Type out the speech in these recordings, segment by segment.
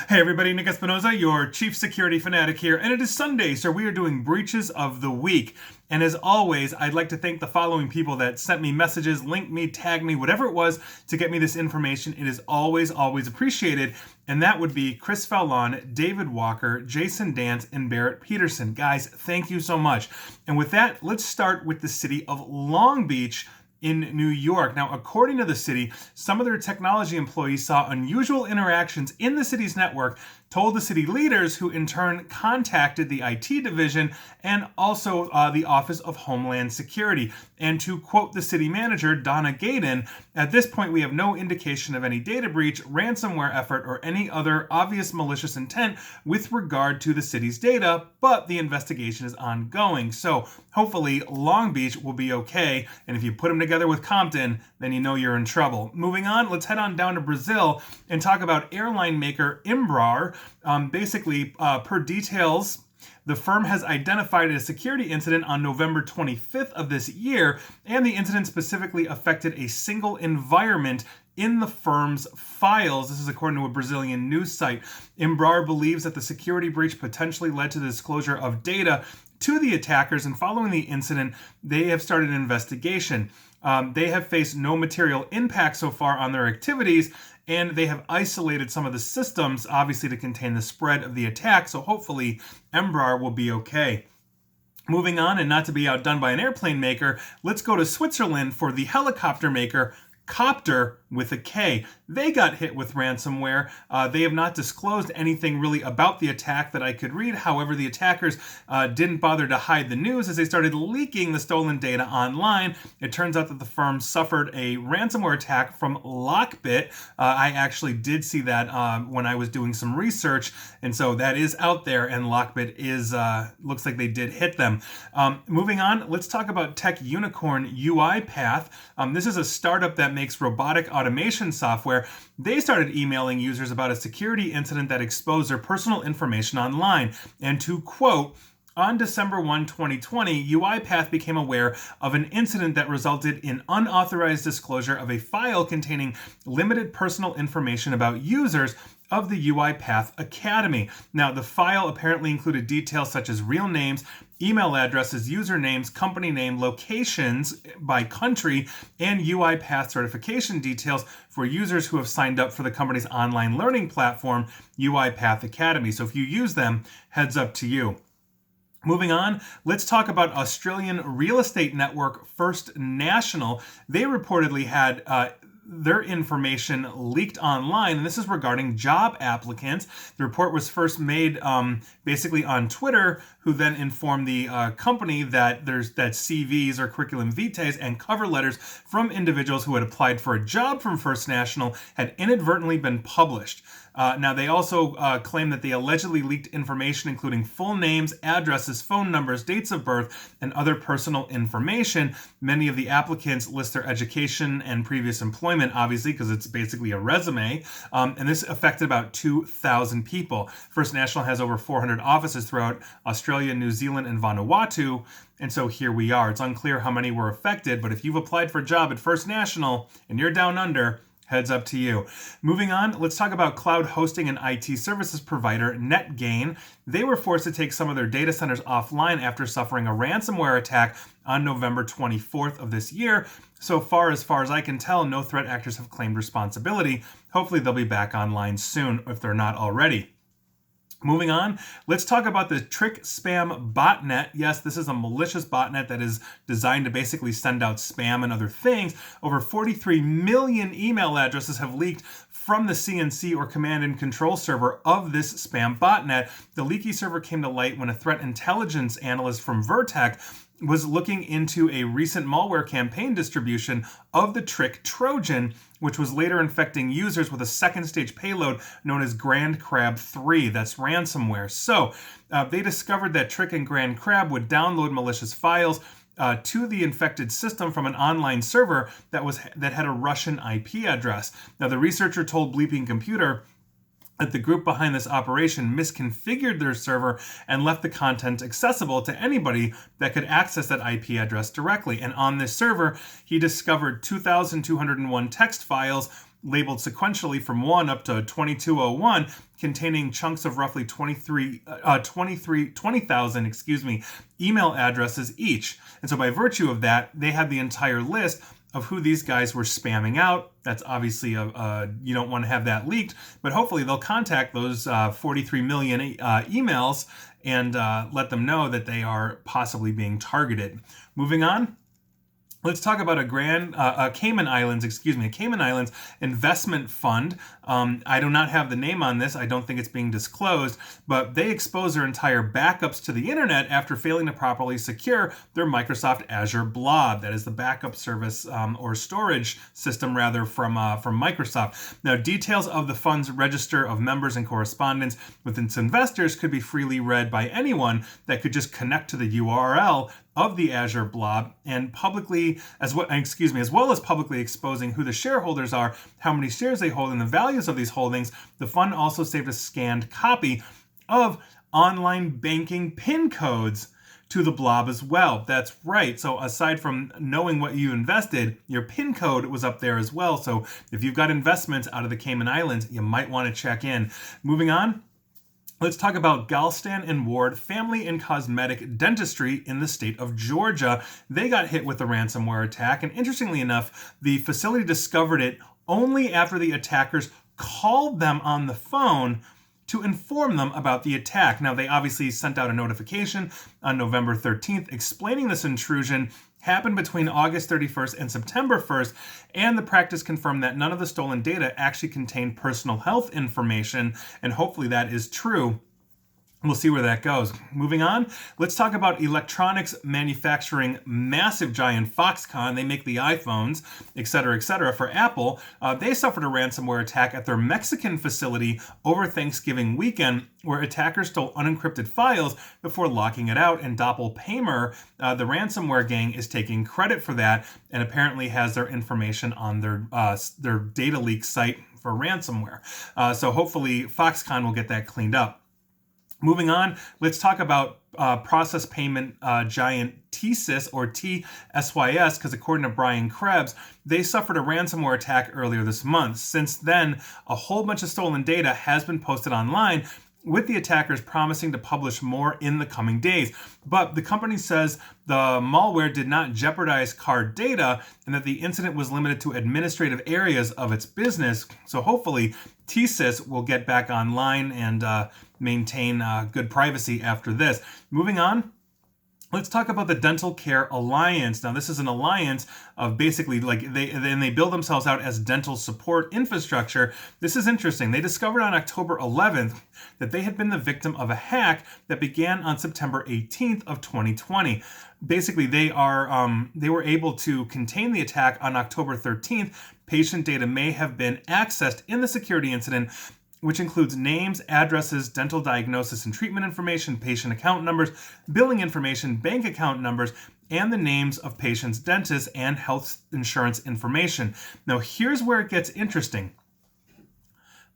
Hey everybody, Nick Espinoza, your chief security fanatic here, and it is Sunday, so we are doing breaches of the week. And as always, I'd like to thank the following people that sent me messages, linked me, tagged me, whatever it was to get me this information. It is always appreciated. And that would be Chris Fallon, David Walker, Jason Dance, and Barrett Peterson. Guys, thank you so much. And with that, let's start with the city of Long Beach in New York. Now, according to the city, some of their technology employees saw unusual interactions in the city's network, told the city leaders, who in turn contacted the IT division and also the Office of Homeland Security. And to quote the city manager, Donna Gaydon, "At this point, we have no indication of any data breach, ransomware effort, or any other obvious malicious intent with regard to the city's data, but the investigation is ongoing." So hopefully Long Beach will be okay. And if you put them together with Compton, then you know you're in trouble. Moving on, let's head on down to Brazil and talk about airline maker Embraer. Per details, the firm has identified a security incident on November 25th of this year, and the incident specifically affected a single environment in the firm's files. This is according to a Brazilian news site. Embraer believes that the security breach potentially led to the disclosure of data to the attackers, and following the incident, they have started an investigation. They have faced no material impact so far on their activities, and they have isolated some of the systems, obviously, to contain the spread of the attack, so hopefully Embraer will be okay. Moving on, and not to be outdone by an airplane maker, let's go to Switzerland for the helicopter maker Copter with a K. They got hit with ransomware. They have not disclosed anything really about the attack that I could read. However, the attackers didn't bother to hide the news as they started leaking the stolen data online. It turns out that the firm suffered a ransomware attack from Lockbit. I actually did see that when I was doing some research, and so that is out there, and Lockbit is looks like they did hit them. Moving on, let's talk about tech unicorn UiPath. This is a startup that makes robotic automation software. They started emailing users about a security incident that exposed their personal information online. And to quote, "On December 1, 2020, UiPath became aware of an incident that resulted in unauthorized disclosure of a file containing limited personal information about users of the UiPath Academy." Now, the file apparently included details such as real names, email addresses, usernames, company name, locations by country, and UiPath certification details for users who have signed up for the company's online learning platform, UiPath Academy. So if you use them, heads up to you. Moving on, let's talk about Australian real estate network First National. They reportedly had their information leaked online, and this is regarding job applicants. The report was first made basically on Twitter, who then informed the company that CVs or curriculum vitae and cover letters from individuals who had applied for a job from First National had inadvertently been published. Now, they also claim that they allegedly leaked information including full names, addresses, phone numbers, dates of birth, and other personal information. Many of the applicants list their education and previous employment, obviously, because it's basically a resume. And this affected about 2,000 people. First National has over 400 offices throughout Australia, New Zealand, and Vanuatu. And so here we are. It's unclear how many were affected, but if you've applied for a job at First National and you're down under, heads up to you. Moving on, let's talk about cloud hosting and IT services provider NetGain. They were forced to take some of their data centers offline after suffering a ransomware attack on November 24th of this year. So far as I can tell, no threat actors have claimed responsibility. Hopefully they'll be back online soon if they're not already. Moving on, let's talk about the Trick Spam botnet. Yes, this is a malicious botnet that is designed to basically send out spam and other things. Over 43 million email addresses have leaked from the CNC or command and control server of this spam botnet. The leaky server came to light when a threat intelligence analyst from Vertec was looking into a recent malware campaign distribution of the Trick Trojan, which was later infecting users with a second stage payload known as Grand Crab 3. That's ransomware. So they discovered that Trick and Grand Crab would download malicious files to the infected system from an online server that had a Russian IP address. Now, the researcher told Bleeping Computer that the group behind this operation misconfigured their server and left the content accessible to anybody that could access that IP address directly. And on this server, he discovered 2,201 text files labeled sequentially from 1 up to 2201, containing chunks of roughly 20,000, email addresses each. And so by virtue of that, they had the entire list of who these guys were spamming out. That's obviously you don't want to have that leaked, but hopefully they'll contact those 43 million emails and let them know that they are possibly being targeted. Moving on. Let's talk about a Cayman Islands investment fund. I do not have the name on this. I don't think it's being disclosed, but they expose their entire backups to the internet after failing to properly secure their Microsoft Azure blob. That is the backup service or storage system, rather, from Microsoft. Now, details of the fund's register of members and correspondence with its investors could be freely read by anyone that could just connect to the URL of the Azure blob and as well as publicly exposing who the shareholders are, how many shares they hold, and the values of these holdings. The fund also saved a scanned copy of online banking PIN codes to the blob as well. That's right. So aside from knowing what you invested, your PIN code was up there as well. So if you've got investments out of the Cayman Islands, you might want to check in. Moving on. Let's talk about Galstan and Ward Family and Cosmetic Dentistry in the state of Georgia. They got hit with a ransomware attack, and interestingly enough, the facility discovered it only after the attackers called them on the phone to inform them about the attack. Now, they obviously sent out a notification on November 13th explaining this intrusion happened between August 31st and September 1st, and the practice confirmed that none of the stolen data actually contained personal health information, and hopefully that is true. We'll see where that goes. Moving on, let's talk about electronics manufacturing massive giant Foxconn. They make the iPhones, etc., for Apple. They suffered a ransomware attack at their Mexican facility over Thanksgiving weekend, where attackers stole unencrypted files before locking it out. And Doppelpaymer, the ransomware gang, is taking credit for that and apparently has their information on their data leak site for ransomware. So hopefully Foxconn will get that cleaned up. Moving on, let's talk about process payment giant TSYS or TSYS, because according to Brian Krebs, they suffered a ransomware attack earlier this month. Since then, a whole bunch of stolen data has been posted online, with the attackers promising to publish more in the coming days. But the company says the malware did not jeopardize card data and that the incident was limited to administrative areas of its business. So hopefully TSYS will get back online and maintain good privacy after this. Moving on. Let's talk about the Dental Care Alliance. Now, this is an alliance of basically they build themselves out as dental support infrastructure. This is interesting. They discovered on October 11th that they had been the victim of a hack that began on September 18th of 2020. Basically, they were able to contain the attack on October 13th. Patient data may have been accessed in the security incident, which includes names, addresses, dental diagnosis and treatment information, patient account numbers, billing information, bank account numbers, and the names of patients' dentists and health insurance information. Now, here's where it gets interesting.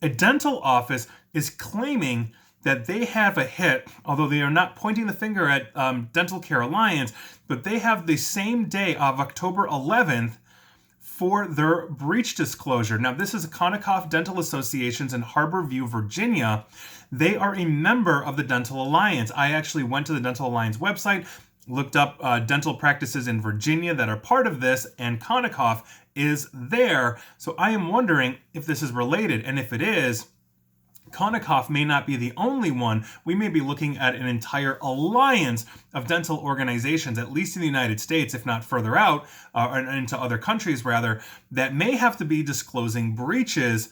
A dental office is claiming that they have a hit, although they are not pointing the finger at Dental Care Alliance, but they have the same day of October 11th for their breach disclosure. Now, this is Konikoff Dental Associations in Harbor View, Virginia. They are a member of the Dental Alliance. I actually went to the Dental Alliance website, looked up dental practices in Virginia that are part of this, and Konikoff is there. So I am wondering if this is related, and if it is, Konikoff may not be the only one. We may be looking at an entire alliance of dental organizations, at least in the United States, if not further out, and into other countries rather, that may have to be disclosing breaches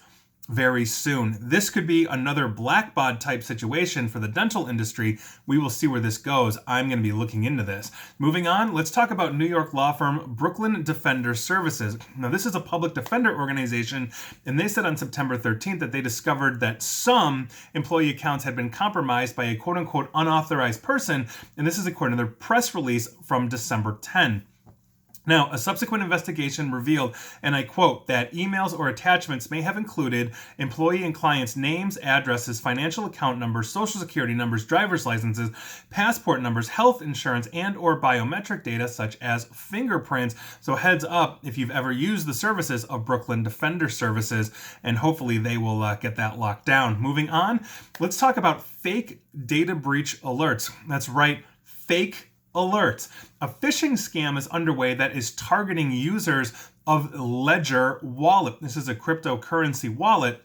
very soon. This could be another blackbot type situation for the dental industry. We will see where this goes. I'm going to be looking into this. Moving on, let's talk about New York law firm Brooklyn Defender Services. Now, this is a public defender organization, and they said on September 13th that they discovered that some employee accounts had been compromised by a quote-unquote unauthorized person, and this is according to their press release from December 10. Now, a subsequent investigation revealed, and I quote, that emails or attachments may have included employee and clients' names, addresses, financial account numbers, social security numbers, driver's licenses, passport numbers, health insurance, and or biometric data such as fingerprints. So heads up if you've ever used the services of Brooklyn Defender Services, and hopefully they will get that locked down. Moving on, let's talk about fake data breach alerts. That's right, fake alerts. A phishing scam is underway that is targeting users of Ledger Wallet. This is a cryptocurrency wallet.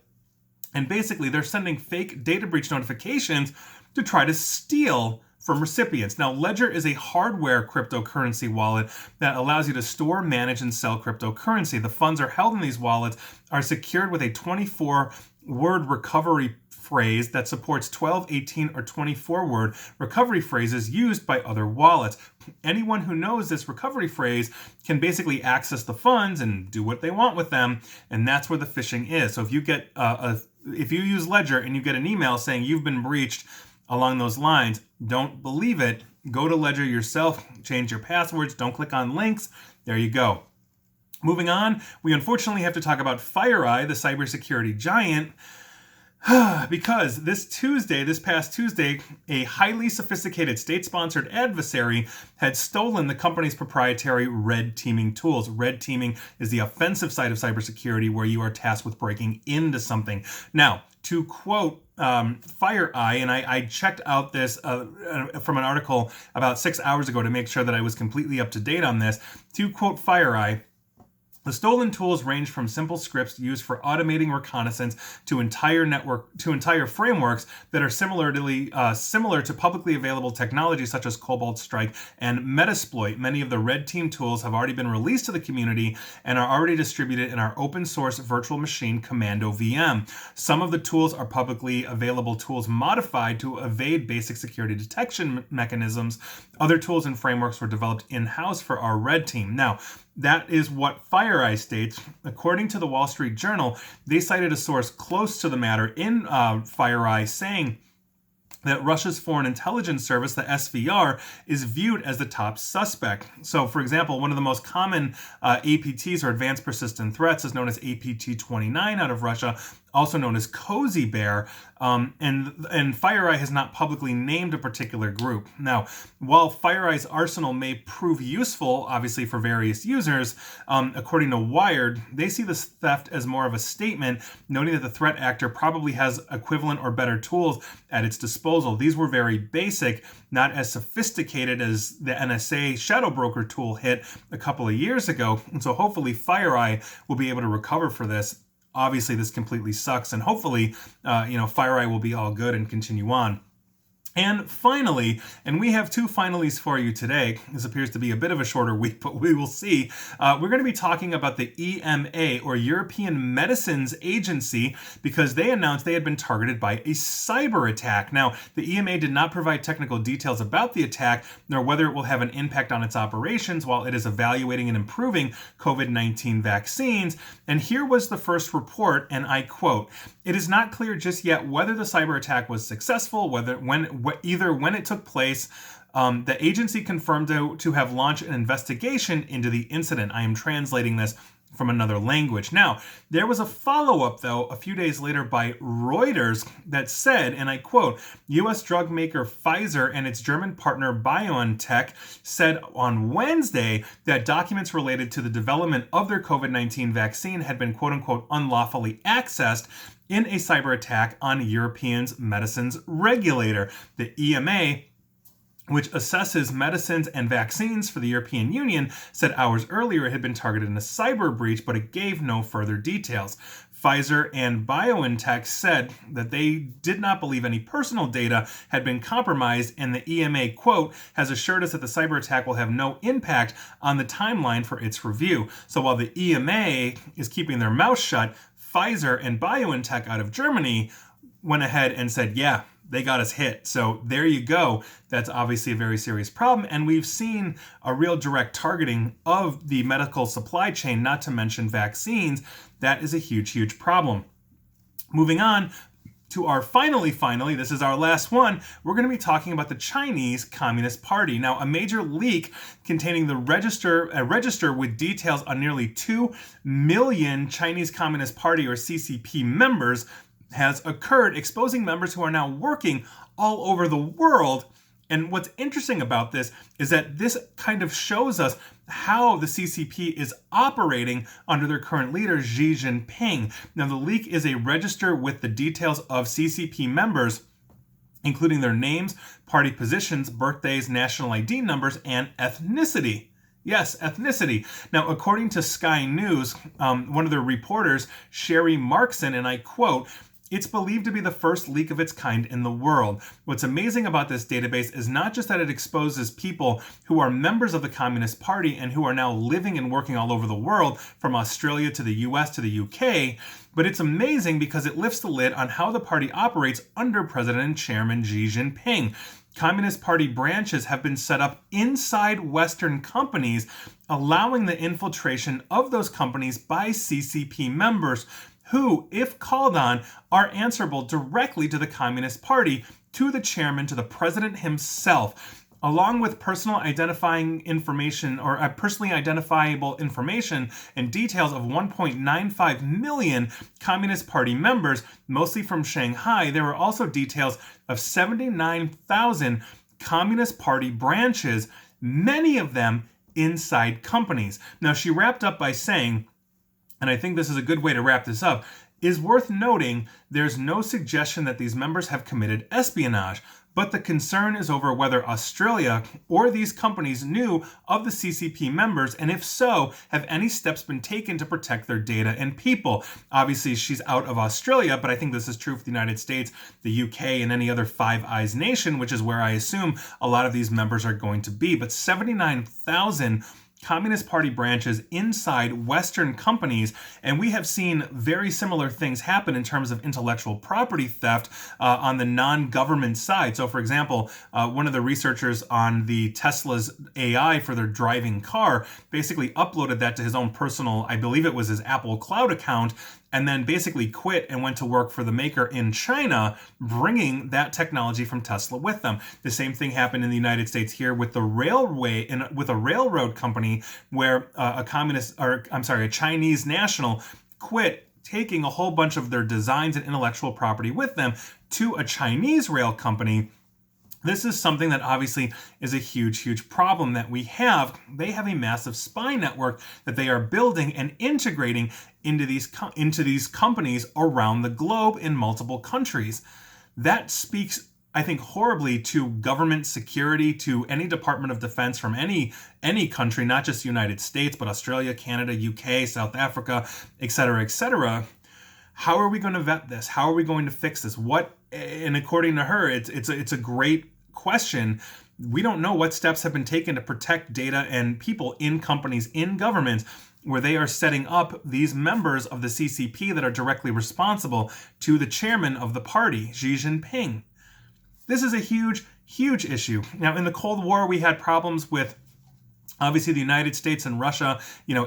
And basically, they're sending fake data breach notifications to try to steal from recipients. Now, Ledger is a hardware cryptocurrency wallet that allows you to store, manage, and sell cryptocurrency. The funds are held in these wallets, are secured with a 24-word recovery phrase that supports 12, 18, or 24-word recovery phrases used by other wallets. Anyone who knows this recovery phrase can basically access the funds and do what they want with them, and that's where the phishing is. So if you get if you use Ledger and you get an email saying you've been breached along those lines, don't believe it. Go to Ledger yourself, change your passwords, don't click on links. There you go. Moving on, we unfortunately have to talk about FireEye, the cybersecurity giant, because this past Tuesday, a highly sophisticated state-sponsored adversary had stolen the company's proprietary red teaming tools. Red teaming is the offensive side of cybersecurity where you are tasked with breaking into something. Now, to quote FireEye, and I checked out this from an article about 6 hours ago to make sure that I was completely up to date on this. To quote FireEye, the stolen tools range from simple scripts used for automating reconnaissance to entire frameworks that are similar to publicly available technology such as Cobalt Strike and Metasploit. Many of the red team tools have already been released to the community and are already distributed in our open source virtual machine Commando VM. Some of the tools are publicly available tools modified to evade basic security detection mechanisms. Other tools and frameworks were developed in-house for our red team. Now, that is what FireEye states. According to the Wall Street Journal, they cited a source close to the matter in FireEye saying that Russia's Foreign Intelligence Service, the SVR, is viewed as the top suspect. So, for example, one of the most common APTs, or advanced persistent threats, is known as APT-29 out of Russia, also known as Cozy Bear, and FireEye has not publicly named a particular group. Now, while FireEye's arsenal may prove useful, obviously for various users, according to Wired, they see this theft as more of a statement, noting that the threat actor probably has equivalent or better tools at its disposal. These were very basic, not as sophisticated as the NSA Shadow Broker tool hit a couple of years ago, and so hopefully FireEye will be able to recover for this. Obviously, this completely sucks, and hopefully, FireEye will be all good and continue on. And finally, and we have two finalies for you today. This appears to be a bit of a shorter week, but we will see. We're going to be talking about the EMA, or European Medicines Agency, because they announced they had been targeted by a cyber attack. Now, the EMA did not provide technical details about the attack, nor whether it will have an impact on its operations while it is evaluating and improving COVID-19 vaccines. And here was the first report, and I quote, "It is not clear just yet whether the cyber attack was successful, either when it took place. The agency confirmed to have launched an investigation into the incident." I am translating this from another language. Now, there was a follow-up, though, a few days later by Reuters that said, and I quote, "U.S. drug maker Pfizer and its German partner BioNTech said on Wednesday that documents related to the development of their COVID-19 vaccine had been quote-unquote unlawfully accessed in a cyber attack on European medicines regulator." The EMA, which assesses medicines and vaccines for the European Union, said hours earlier it had been targeted in a cyber breach, but it gave no further details. Pfizer and BioNTech said that they did not believe any personal data had been compromised, and the EMA, quote, "has assured us that the cyber attack will have no impact on the timeline for its review." So while the EMA is keeping their mouth shut, Pfizer and BioNTech out of Germany went ahead and said, yeah, they got us hit. So there you go. That's obviously a very serious problem. And we've seen a real direct targeting of the medical supply chain, not to mention vaccines. That is a huge, huge problem. Moving on, to our finally, this is our last one, we're going to be talking about the Chinese Communist Party. Now, a major leak containing a register with details on nearly 2 million Chinese Communist Party or CCP members has occurred, exposing members who are now working all over the world. And what's interesting about this is that this kind of shows us how the CCP is operating under their current leader, Xi Jinping. Now, the leak is a register with the details of CCP members, including their names, party positions, birthdays, national ID numbers, and ethnicity. Yes, ethnicity. Now, according to Sky News, one of their reporters, Sherry Markson, and I quote, "It's believed to be the first leak of its kind in the world. What's amazing about this database is not just that it exposes people who are members of the Communist Party and who are now living and working all over the world, from Australia to the US to the UK, but it's amazing because it lifts the lid on how the party operates under President and Chairman Xi Jinping. Communist Party branches have been set up inside Western companies, allowing the infiltration of those companies by CCP members, who, if called on, are answerable directly to the Communist Party, to the chairman, to the president himself, along with personally identifiable information and details of 1.95 million Communist Party members, mostly from Shanghai. There were also details of 79,000 Communist Party branches, many of them inside companies." Now, she wrapped up by saying, and I think this is a good way to wrap this up, "is worth noting there's no suggestion that these members have committed espionage, but the concern is over whether Australia or these companies knew of the CCP members, and if so, have any steps been taken to protect their data and people." Obviously, she's out of Australia, but I think this is true for the United States, the UK, and any other Five Eyes nation, which is where I assume a lot of these members are going to be. But 79,000 Communist Party branches inside Western companies, and we have seen very similar things happen in terms of intellectual property theft on the non-government side. So, for example, one of the researchers on the Tesla's AI for their driving car basically uploaded that to his own personal, I believe it was his Apple Cloud account, and then basically quit and went to work for the maker in China, bringing that technology from Tesla with them. The same thing happened in the United States here with the with a railroad company, where a Chinese national quit, taking a whole bunch of their designs and intellectual property with them to a Chinese rail company. This is something that obviously is a huge, huge problem that we have. They have a massive spy network that they are building and integrating into these companies around the globe in multiple countries. That speaks, I think, horribly to government security, to any Department of Defense from any country, not just the United States, but Australia, Canada, UK, South Africa, etc., etc. How are we going to vet this? How are we going to fix this? And according to her, it's a great question. We don't know what steps have been taken to protect data and people in companies, in governments, where they are setting up these members of the CCP that are directly responsible to the chairman of the party, Xi Jinping. This is a huge, huge issue. Now, in the Cold War, we had problems with, obviously, the United States and Russia,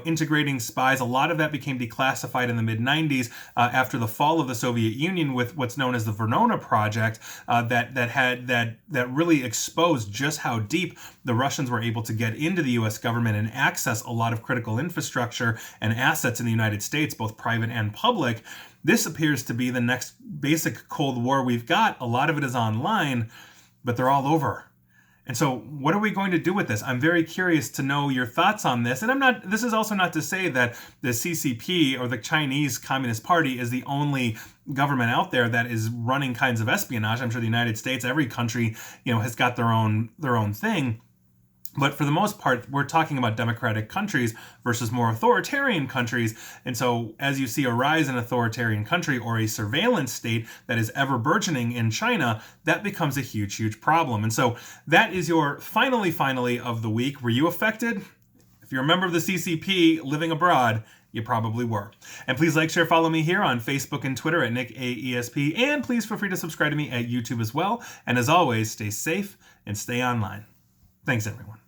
integrating spies. A lot of that became declassified in the mid-90s after the fall of the Soviet Union, with what's known as the Verona Project, that really exposed just how deep the Russians were able to get into the U.S. government and access a lot of critical infrastructure and assets in the United States, both private and public. This appears to be the next basic Cold War we've got. A lot of it is online, but they're all over. And so what are we going to do with this? I'm very curious to know your thoughts on this. And this is also not to say that the CCP or the Chinese Communist Party is the only government out there that is running kinds of espionage. I'm sure the United States, every country, has got their own thing. But for the most part, we're talking about democratic countries versus more authoritarian countries. And so as you see a rise in authoritarian country or a surveillance state that is ever burgeoning in China, that becomes a huge, huge problem. And so that is your finally of the week. Were you affected? If you're a member of the CCP living abroad, you probably were. And please like, share, follow me here on Facebook and Twitter at NickAESP. And please feel free to subscribe to me at YouTube as well. And as always, stay safe and stay online. Thanks, everyone.